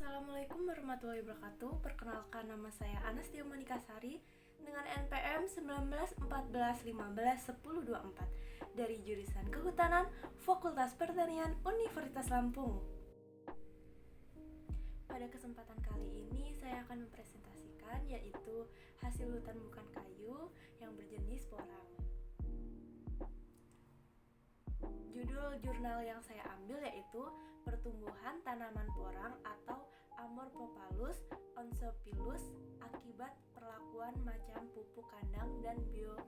Assalamualaikum warahmatullahi wabarakatuh. Perkenalkan, nama saya Anastia Monika Sari dengan NPM 1914151024 dari jurusan Kehutanan Fakultas Pertanian Universitas Lampung. Pada kesempatan kali ini saya akan mempresentasikan yaitu hasil hutan bukan kayu yang berjenis porang. Judul jurnal yang saya ambil yaitu Pertumbuhan Tanaman Porang atau Amorphophallus oncophilus akibat perlakuan macam pupuk kandang dan biotamax.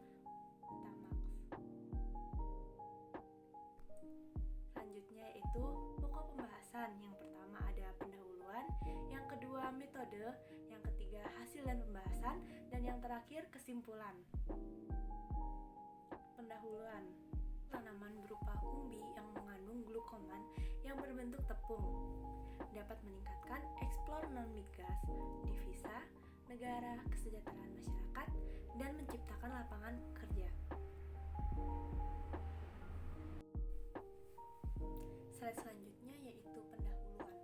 Selanjutnya yaitu pokok pembahasan. Yang pertama ada pendahuluan, yang kedua metode, yang ketiga hasil dan pembahasan, dan yang terakhir kesimpulan. Pendahuluan. Tanaman berupa umbi yang mengandung glukoman yang berbentuk tepung dapat meningkatkan eksplor non-migas, devisa negara, kesejahteraan masyarakat, dan menciptakan lapangan kerja. Slide selanjutnya yaitu pendahuluan.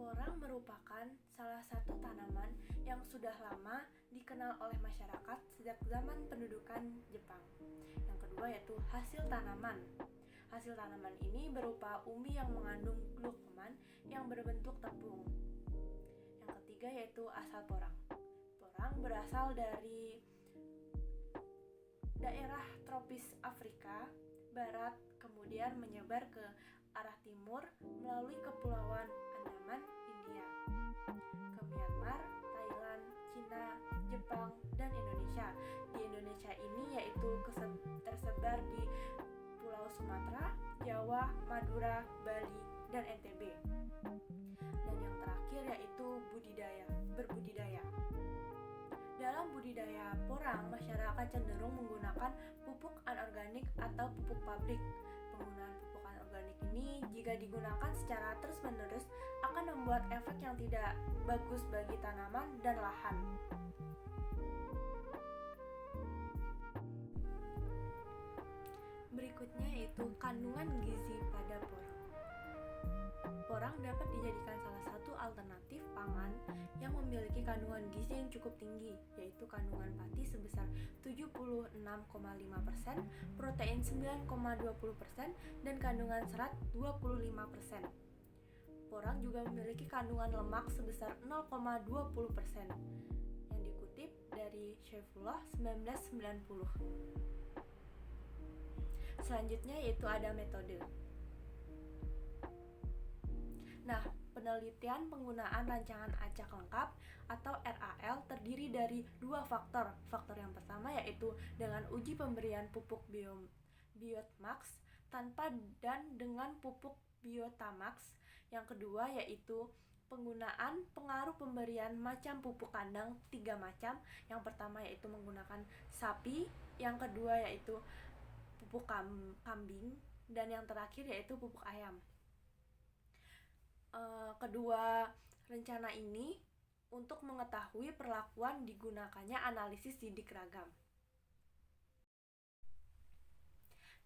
Porang merupakan salah satu tanaman yang sudah lama dikenal oleh masyarakat sejak zaman pendudukan Jepang. Yang kedua yaitu hasil tanaman. Hasil tanaman ini berupa umbi yang mengandung glukoman yang berbentuk tepung. Yang ketiga yaitu asal porang. Porang berasal dari daerah tropis Afrika Barat, kemudian menyebar ke arah timur melalui kepulauan Andaman, India, ke Myanmar, Thailand, Cina, Jepang, dan Indonesia. Di Indonesia ini yaitu tersebar di Pulau Sumatera, Jawa, Madura, Bali, dan NTB. Dan yang terakhir yaitu berbudidaya. Dalam budidaya porang, masyarakat cenderung menggunakan pupuk anorganik atau pupuk pabrik. Penggunaan pupuk anorganik ini jika digunakan secara terus-menerus akan membuat efek yang tidak bagus bagi tanaman dan lahan. Berikutnya yaitu kandungan gizi pada porang. Porang dapat dijadikan salah satu alternatif pangan yang memiliki kandungan gizi yang cukup tinggi, yaitu kandungan pati sebesar 76,5%, protein 9,20%, dan kandungan serat 25%. Porang juga memiliki kandungan lemak sebesar 0,20% yang dikutip dari Syaifullah 1990. Selanjutnya yaitu ada metode. Nah, penelitian penggunaan rancangan acak lengkap atau RAL terdiri dari dua faktor. Faktor yang pertama yaitu dengan uji pemberian pupuk Biotamax tanpa dan dengan pupuk Biotamax. Yang kedua yaitu penggunaan pengaruh pemberian macam pupuk kandang 3 macam. Yang pertama yaitu menggunakan sapi, yang kedua yaitu pupuk kambing, dan yang terakhir yaitu pupuk ayam. Kedua rencana ini untuk mengetahui perlakuan digunakannya analisis sidik ragam.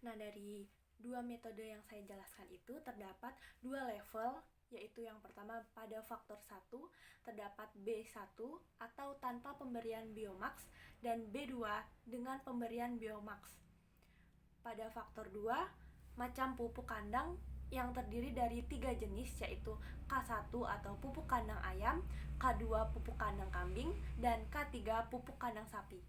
Nah, dari dua metode yang saya jelaskan itu terdapat dua level, yaitu yang pertama pada faktor 1 terdapat B1 atau tanpa pemberian Biomax dan B2 dengan pemberian Biomax. Pada faktor 2, macam pupuk kandang yang terdiri dari 3 jenis, yaitu K1 atau pupuk kandang ayam, K2 pupuk kandang kambing, dan K3 pupuk kandang sapi.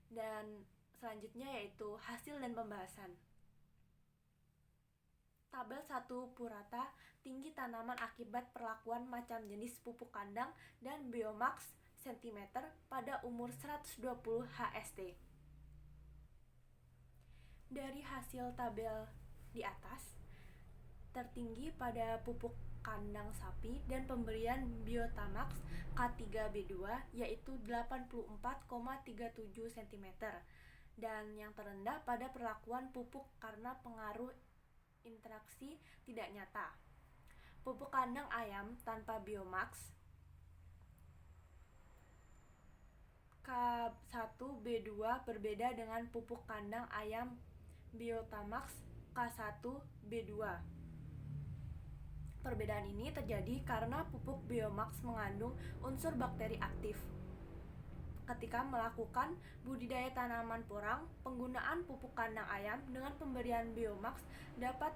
Dan selanjutnya yaitu hasil dan pembahasan. Tabel 1 purata tinggi tanaman akibat perlakuan macam jenis pupuk kandang dan Biomax cm pada umur 120 HST. Dari hasil tabel di atas, tertinggi pada pupuk kandang sapi dan pemberian Biotamax K3B2 yaitu 84,37 cm, dan yang terendah pada perlakuan pupuk karena pengaruh interaksi tidak nyata. Pupuk kandang ayam tanpa Biomax K1B2 berbeda dengan pupuk kandang ayam Biotamax K1B2. Perbedaan ini terjadi karena pupuk biomax mengandung unsur bakteri aktif. Ketika melakukan budidaya tanaman porang, penggunaan pupuk kandang ayam dengan pemberian biomax dapat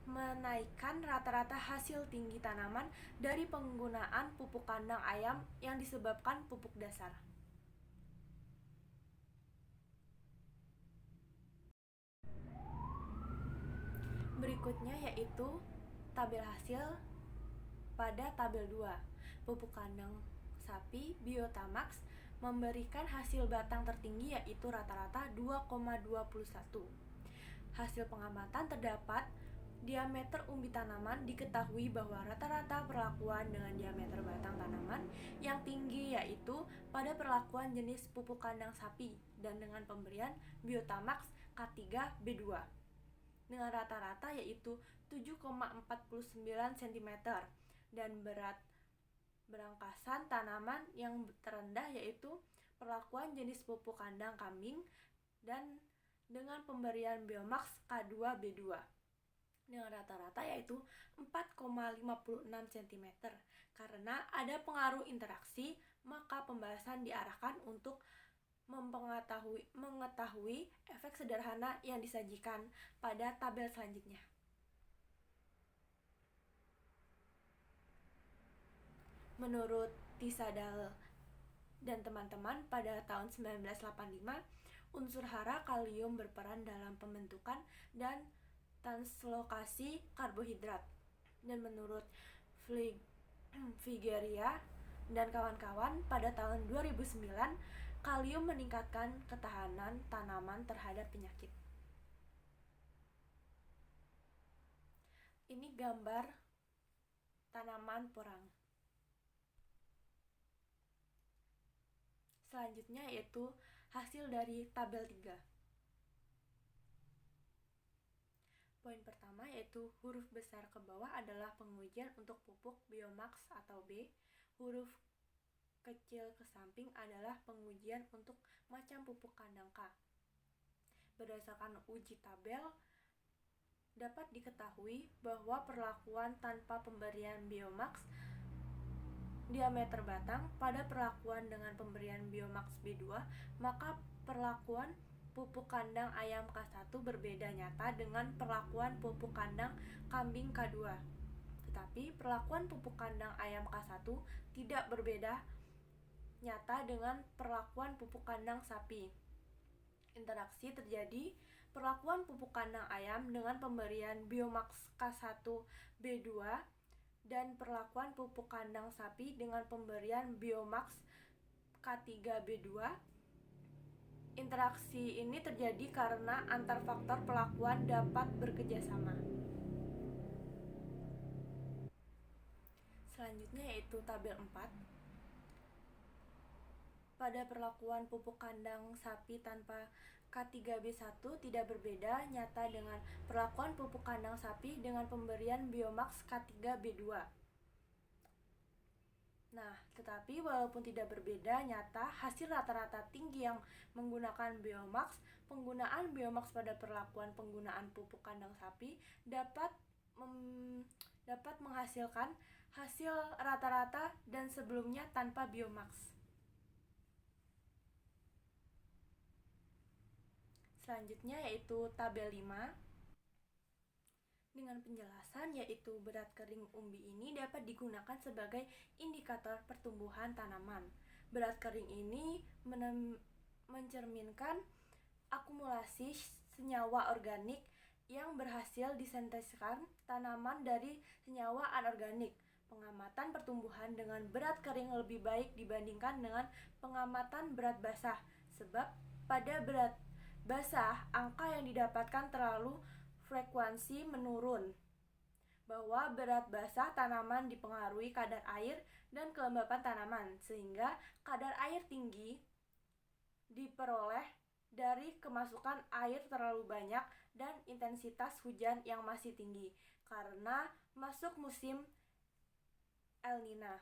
menaikkan rata-rata hasil tinggi tanaman dari penggunaan pupuk kandang ayam yang disebabkan pupuk dasar. Berikutnya yaitu tabel hasil pada tabel 2. Pupuk kandang sapi Biotamax memberikan hasil batang tertinggi yaitu rata-rata 2,21. Hasil pengamatan terdapat diameter umbi tanaman. Diketahui bahwa rata-rata perlakuan dengan diameter batang tanaman yang tinggi yaitu pada perlakuan jenis pupuk kandang sapi dan dengan pemberian Biotamax K3B2 dengan rata-rata yaitu 7,49 cm dan berat berangkasan tanaman yang terendah yaitu perlakuan jenis pupuk kandang kambing dan dengan pemberian Biomax K2B2 dengan rata-rata yaitu 4,56 cm. Karena ada pengaruh interaksi, maka pembahasan diarahkan untuk mengetahui efek sederhana yang disajikan pada tabel selanjutnya. Menurut Tisadal dan teman-teman, pada tahun 1985, unsur hara kalium berperan dalam pembentukan dan translokasi karbohidrat. Dan menurut Figueria dan kawan-kawan, pada tahun 2009, kalium meningkatkan ketahanan tanaman terhadap penyakit. Ini gambar tanaman porang. Selanjutnya yaitu hasil dari tabel 3. Poin pertama yaitu huruf besar ke bawah adalah pengujian untuk pupuk Biomax atau B. Huruf kecil ke samping adalah pengujian untuk macam pupuk kandang K. Berdasarkan uji tabel, dapat diketahui bahwa perlakuan tanpa pemberian Biomax diameter batang pada perlakuan dengan pemberian Biomax B2, maka perlakuan pupuk kandang ayam K1 berbeda nyata dengan perlakuan pupuk kandang kambing K2. Tetapi perlakuan pupuk kandang ayam K1 tidak berbeda nyata dengan perlakuan pupuk kandang sapi. Interaksi terjadi perlakuan pupuk kandang ayam dengan pemberian Biomax K1B2 dan perlakuan pupuk kandang sapi dengan pemberian Biomax K3B2. Interaksi ini terjadi karena antar faktor perlakuan dapat bekerjasama. Selanjutnya yaitu tabel 4. Pada perlakuan pupuk kandang sapi tanpa K3B1 tidak berbeda nyata dengan perlakuan pupuk kandang sapi dengan pemberian Biomax K3B2. Nah, tetapi walaupun tidak berbeda nyata hasil rata-rata tinggi yang menggunakan Biomax, penggunaan Biomax pada perlakuan penggunaan pupuk kandang sapi dapat menghasilkan hasil rata-rata dan sebelumnya tanpa Biomax. Selanjutnya yaitu tabel 5 dengan penjelasan yaitu berat kering umbi ini dapat digunakan sebagai indikator pertumbuhan tanaman. Berat kering ini mencerminkan akumulasi senyawa organik yang berhasil disinteskan tanaman dari senyawa anorganik. Pengamatan pertumbuhan dengan berat kering lebih baik dibandingkan dengan pengamatan berat basah, sebab pada berat basah, angka yang didapatkan terlalu frekuensi menurun. Bahwa berat basah tanaman dipengaruhi kadar air dan kelembapan tanaman, sehingga kadar air tinggi diperoleh dari kemasukan air terlalu banyak dan intensitas hujan yang masih tinggi karena masuk musim El Nino.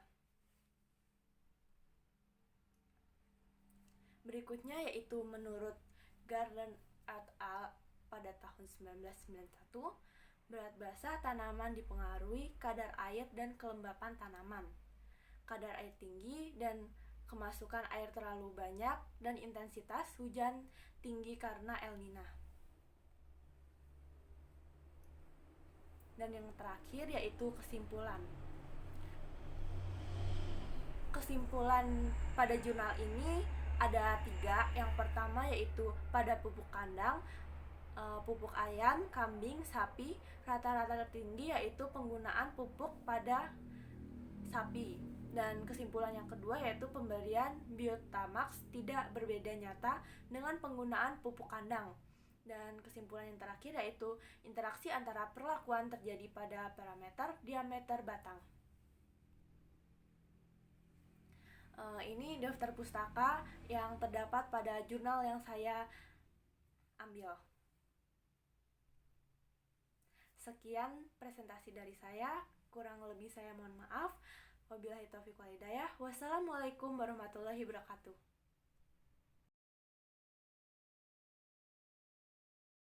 Berikutnya yaitu menurut Garland et al. Pada tahun 1991, Berat basah tanaman dipengaruhi kadar air dan kelembapan tanaman. Kadar air tinggi dan kemasukan air terlalu banyak dan intensitas hujan tinggi karena El Nino. Dan yang terakhir yaitu kesimpulan. Kesimpulan pada jurnal ini ada 3. Yang pertama yaitu pada pupuk kandang, pupuk ayam, kambing, sapi, rata-rata tertinggi yaitu penggunaan pupuk pada sapi. Dan kesimpulan yang kedua yaitu pemberian Biotamax tidak berbeda nyata dengan penggunaan pupuk kandang. Dan kesimpulan yang terakhir yaitu interaksi antara perlakuan terjadi pada parameter diameter batang. Ini daftar pustaka yang terdapat pada jurnal yang saya ambil. Sekian presentasi dari saya, kurang lebih saya mohon maaf. Wabillahi taufiq wal hidayah. Wassalamualaikum warahmatullahi wabarakatuh.